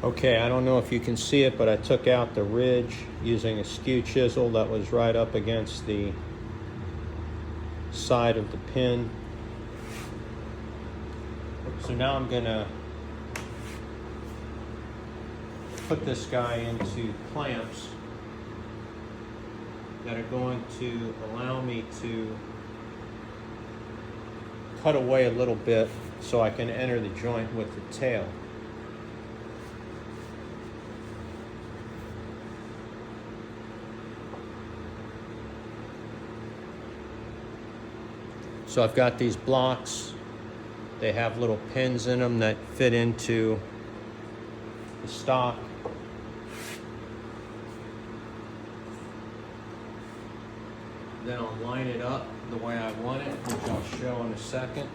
Okay, I don't know if you can see it, but I took out the ridge using a skew chisel that was right up against the side of the pin. So now I'm gonna put this guy into clamps that are going to allow me to cut away a little bit so I can enter the joint with the tail. So I've got these blocks. They have little pins in them that fit into the stock. Then I'll line it up the way I want it, which I'll show in a second,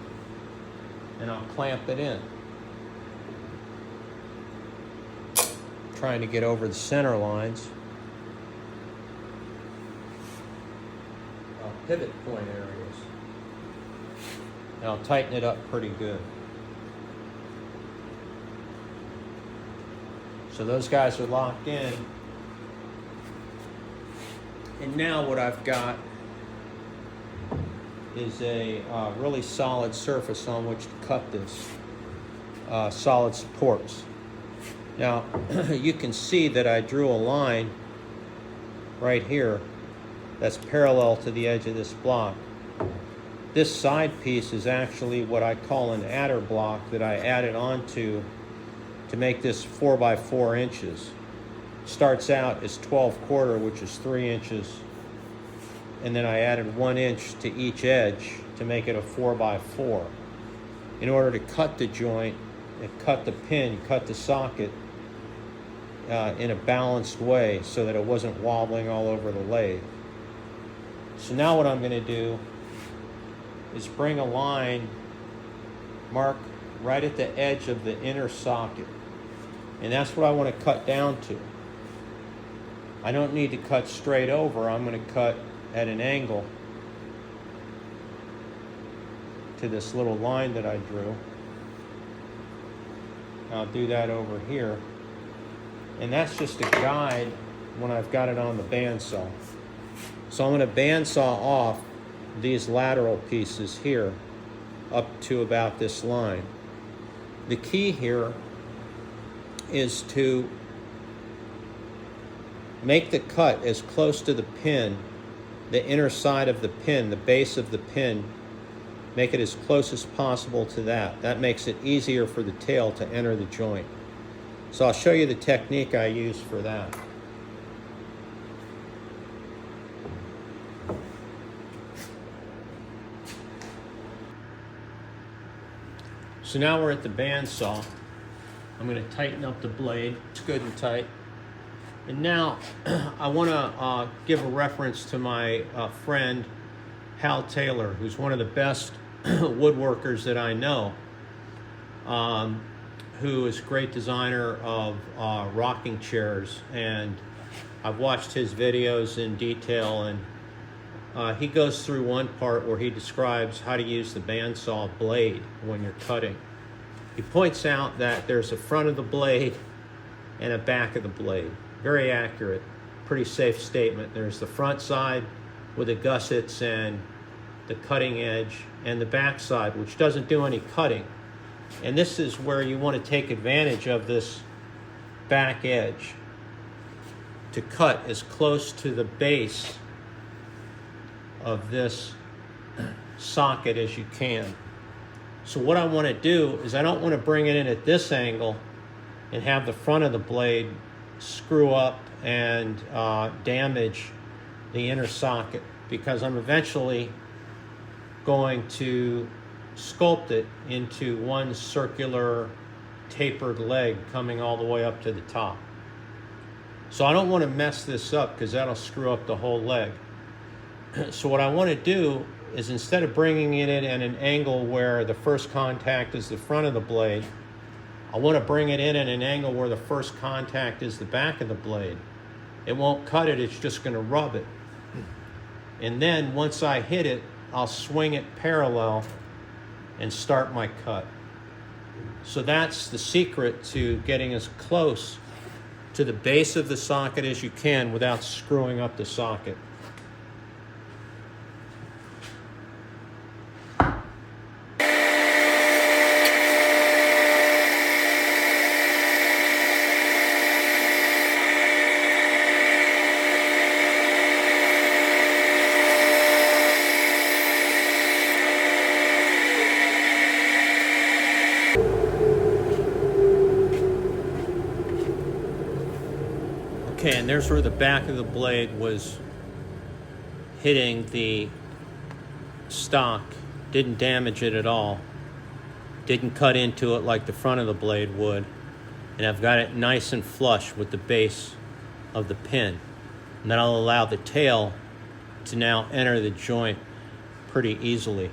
and I'll clamp it in. Trying to get over the center lines. Pivot point areas. And I'll tighten it up pretty good. So those guys are locked in. And now what I've got is a really solid surface on which to cut this. Solid supports. Now, you can see that I drew a line right here that's parallel to the edge of this block. This side piece is actually what I call an adder block that I added onto to make this 4 by 4 inches. Starts out as 12/4, which is 3 inches, and then I added 1 inch to each edge to make it a 4 by 4. In order to cut the joint and cut the pin, cut the socket in a balanced way so that it wasn't wobbling all over the lathe. So now what I'm going to do is bring a line, mark right at the edge of the inner socket. And that's what I want to cut down to. I don't need to cut straight over. I'm going to cut at an angle to this little line that I drew. I'll do that over here. And that's just a guide when I've got it on the bandsaw. So I'm going to bandsaw off these lateral pieces here up to about this line. The key here is to make the cut as close to the pin, the inner side of the pin, the base of the pin, make it as close as possible to that. That makes it easier for the tail to enter the joint. So I'll show you the technique I use for that. So now we're at the bandsaw. I'm going to tighten up the blade. It's good and tight. And now I want to give a reference to my friend Hal Taylor, who's one of the best woodworkers that I know, who is a great designer of rocking chairs. And I've watched his videos in detail, and he goes through one part where he describes how to use the bandsaw blade when you're cutting. He points out that there's a front of the blade and a back of the blade. Very accurate, pretty safe statement. There's the front side with the gussets and the cutting edge, and the back side, which doesn't do any cutting. And this is where you want to take advantage of this back edge to cut as close to the base of this socket as you can. So what I want to do is I don't want to bring it in at this angle and have the front of the blade screw up and damage the inner socket, because I'm eventually going to sculpt it into one circular tapered leg coming all the way up to the top. So I don't want to mess this up because that'll screw up the whole leg. So what I want to do is, instead of bringing it in at an angle where the first contact is the front of the blade, I want to bring it in at an angle where the first contact is the back of the blade. It won't cut it, it's just going to rub it. And then once I hit it, I'll swing it parallel and start my cut. So that's the secret to getting as close to the base of the socket as you can without screwing up the socket. Okay, and there's where the back of the blade was hitting the stock. Didn't damage it at all. Didn't cut into it like the front of the blade would. And I've got it nice and flush with the base of the pin. And that'll allow the tail to now enter the joint pretty easily.